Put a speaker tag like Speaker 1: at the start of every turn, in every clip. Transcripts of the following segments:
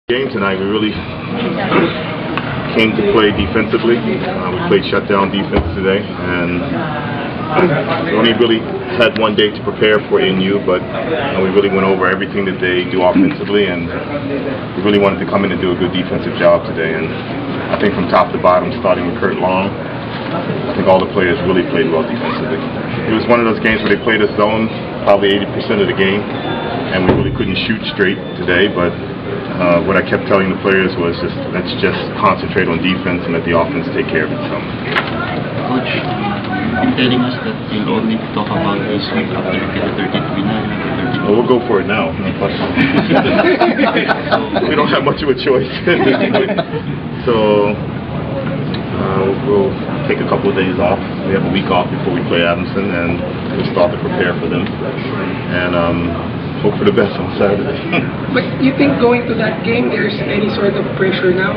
Speaker 1: Game tonight, we really came to play defensively. We played shutdown defense today, and we only really had one day to prepare for NU, but we really went over everything that they do offensively, and we really wanted to come in and do a good defensive job today. And I think from top to bottom, starting with Kurt Long, I think all the players really played well defensively. It was one of those games where they played a zone probably 80% of the game, and we really couldn't shoot straight today, but what I kept telling the players was let's just concentrate on defense and let the offense take care of itself.
Speaker 2: Coach, you're telling us that you'll only talk about this week after you get the 33 now.
Speaker 1: Well, we'll go for it now. No question. We don't have much of a choice. So we'll take a couple of days off. We have a week off before we play Adamson, and we'll start to prepare for them. And hope for the best on Saturday.
Speaker 3: But you think going to that game, there's any sort of pressure now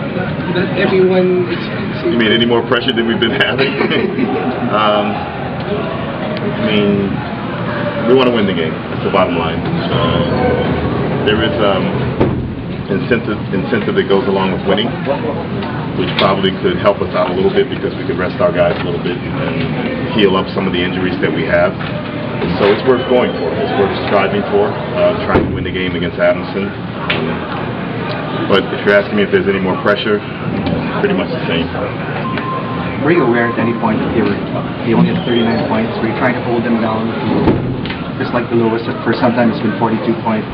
Speaker 3: that everyone is?
Speaker 1: You mean any more pressure than we've been having? I mean, we want to win the game. That's the bottom line. There is incentive that goes along with winning, which probably could help us out a little bit because we could rest our guys a little bit and heal up some of the injuries that we have. So it's worth going for. It's worth striving for, trying to win the game against Adamson. But if you're asking me if there's any more pressure, pretty much the same.
Speaker 4: Were you aware at any point that they only had 39 points? Were you trying to hold them down just like the lowest? For some time it's been 42 points.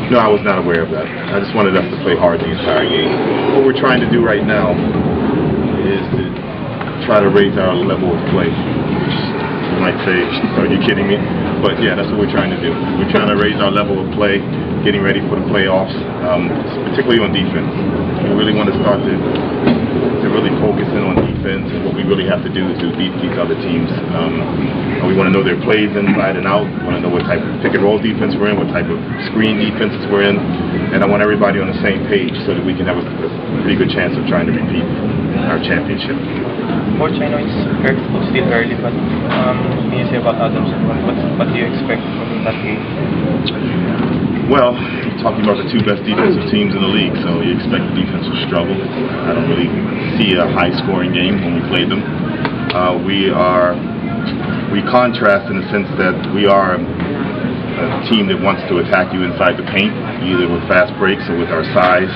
Speaker 1: No, I was not aware of that. I just wanted us to play hard the entire game. What we're trying to do right now is to try to raise our level of play. You might say, are you kidding me? But yeah, that's what we're trying to do. We're trying to raise our level of play, getting ready for the playoffs, particularly on defense. We really want to start to really focus in on defense, and what we really have to do is to beat these other teams. We want to know their plays inside and out. We want to know what type of pick and roll defense we're in, what type of screen defenses we're in, and I want everybody on the same page so that we can have a pretty good chance of trying to repeat our championship.
Speaker 5: Coach, I know it's still early, but what can you say about Adamson? What do you expect from that game?
Speaker 1: Well, you're talking about the two best defensive teams in the league, so you expect the defense to struggle. I don't really see a high-scoring game when we play them. We contrast in the sense that we are a team that wants to attack you inside the paint, either with fast breaks or with our size,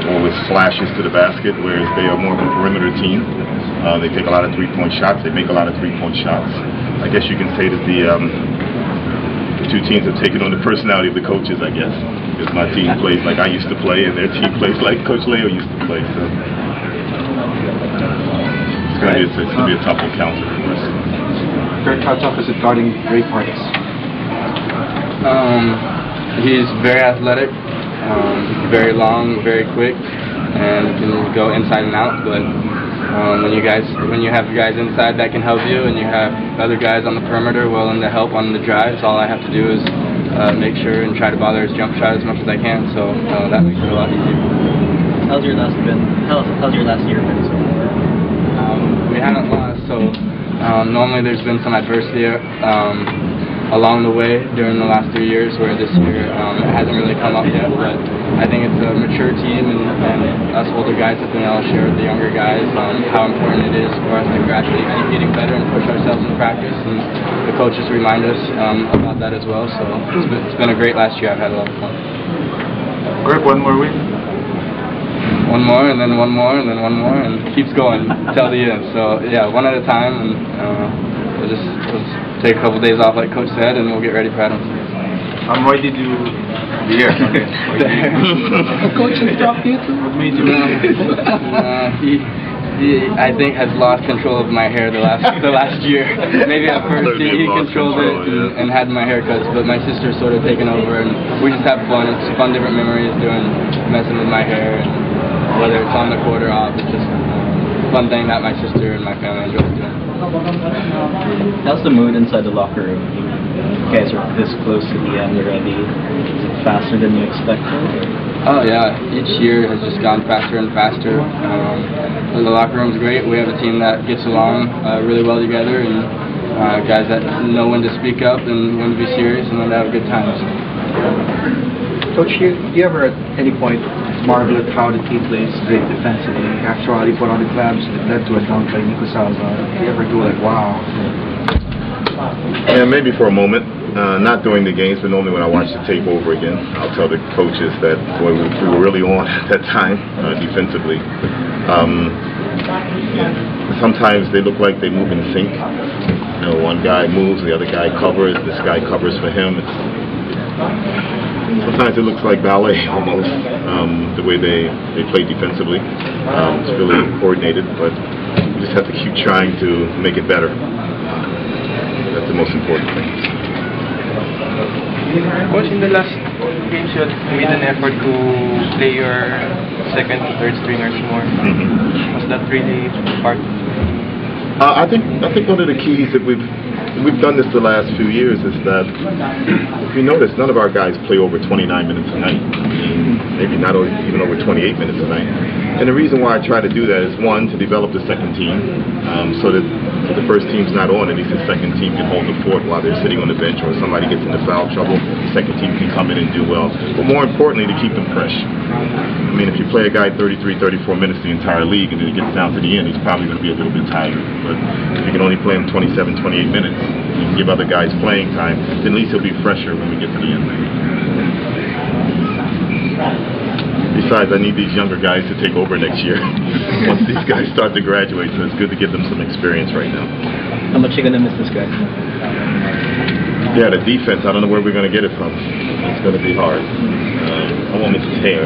Speaker 1: or with slashes to the basket, whereas they are more of a perimeter team. They take a lot of three-point shots. They make a lot of three-point shots. I guess you can say that the two teams have taken on the personality of the coaches, I guess. Because my team plays like I used to play, and their team plays like Coach Leo used to play. So it's going to be a tough encounter for us.
Speaker 4: Kurt, how tough is it guarding Ray Parks?
Speaker 6: He's very athletic, very long, very quick, and can go inside and out. But when you have guys inside that can help you, and you have other guys on the perimeter willing to help on the drives, all I have to do is make sure and try to bother his jump shot as much as I can. So that makes it a lot easier.
Speaker 2: How's your last year been so far?
Speaker 6: We haven't lost, so normally there's been some adversity along the way during the last 3 years, where this year it hasn't really come up yet, but I think it's a mature team, and us older guys have been able to share with the younger guys how important it is for us to gradually keep getting better and push ourselves in practice, and the coaches remind us about that as well, so it's been a great last year. I've had a lot of fun.
Speaker 5: Greg, one more win?
Speaker 6: One more, and then one more, and then one more, and it keeps going till the end. So yeah, one at a time, and we'll just take a couple days off, like Coach said, and we'll get ready for Adamson.
Speaker 5: Why did you be here?
Speaker 3: Coach instructed you to?
Speaker 5: What made you?
Speaker 6: He I think has lost control of my hair the last year. Maybe at first he controlled it and had my haircuts, but my sister's sort of taken over, and we just have fun. It's fun, different memories messing with my hair, and whether it's on the court or off, it's just a fun thing that my sister and my family enjoys doing.
Speaker 2: How's the mood inside the locker room? You guys are this close to the end already. Is it faster than you expected?
Speaker 6: Oh yeah, each year has just gone faster and faster. The locker room's great. We have a team that gets along really well together, and guys that know when to speak up and when to be serious and when to have good times.
Speaker 4: Coach, do you ever at any point marvel at how the team plays great defensively? Actually, put on the gloves, it led to a dunk by Nico Salazar. Do you ever go like, wow?
Speaker 1: Yeah, maybe for a moment. Not during the games, but normally when I watch the tape over again, I'll tell the coaches that, boy, we were really on at that time defensively. Sometimes they look like they move in sync. You know, one guy moves, the other guy covers, this guy covers for him. Sometimes it looks like ballet almost, the way they play defensively. It's really coordinated, but we just have to keep trying to make it better. That's the most important thing.
Speaker 5: Coach, in the last games you had made an effort to play your second to third stringers more. Was that really part?
Speaker 1: I think one of the keys that we've done this the last few years is that if you notice, none of our guys play over 29 minutes a night. Maybe not even over 28 minutes a night. And the reason why I try to do that is, one, to develop the second team, so that if the first team's not on, at least the second team can hold the fort while they're sitting on the bench, or if somebody gets into foul trouble, the second team can come in and do well. But more importantly, to keep them fresh. I mean, if you play a guy 33, 34 minutes the entire league, and then he gets down to the end, he's probably going to be a little bit tired. But if you can only play him 27, 28 minutes, you can give other guys playing time, then at least he'll be fresher when we get to the end. Besides, I need these younger guys to take over next year once these guys start to graduate, so it's good to give them some experience right now.
Speaker 2: How much are you going to miss this guy?
Speaker 1: Yeah, the defense, I don't know where we're going to get it from. It's going to be hard. I won't miss his hair.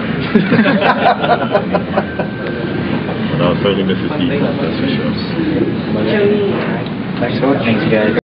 Speaker 1: But I'll certainly miss his defense, that's for sure.
Speaker 2: Thanks, guys.